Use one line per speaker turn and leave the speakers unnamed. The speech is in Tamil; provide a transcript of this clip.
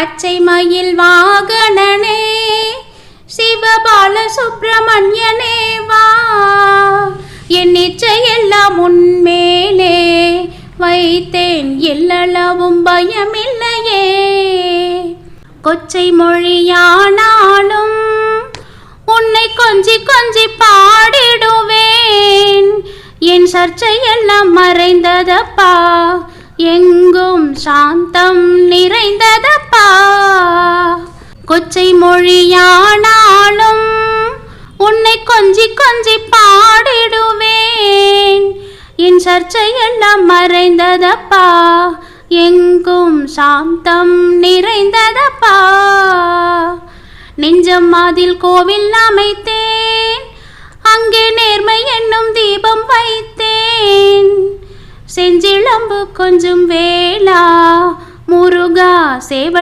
பச்சை மயில் வாகனனே சிவபால சுப்பிரமணியனே வா, என் இச்சையெல்லாம் உன்மேலே வைத்தேன், எல்லளவும் பயமில்லையே. கொச்சை மொழியானாலும் உன்னை கொஞ்சி கொஞ்சி பாடிடுவேன், என் சர்ச்சையெல்லாம் மறைந்ததப்பா, எங்கும் சாந்தம் நிறைந்ததப்பா. கொச்சை மொழியானாலும் உன்னை கொஞ்சி கொஞ்சி பாடிடுவேன், என் சர்ச்சையெல்லாம் மறைந்ததப்பா, எங்கும் சாந்தம் நிறைந்ததப்பா. நெஞ்சம் மாதில் கோவில் அமைத்தேன், அங்கே நேர்மை என்னும் தீபம் வைத்தேன், செஞ்சிளம்பு கொஞ்சம் வேளா முருகா சேவ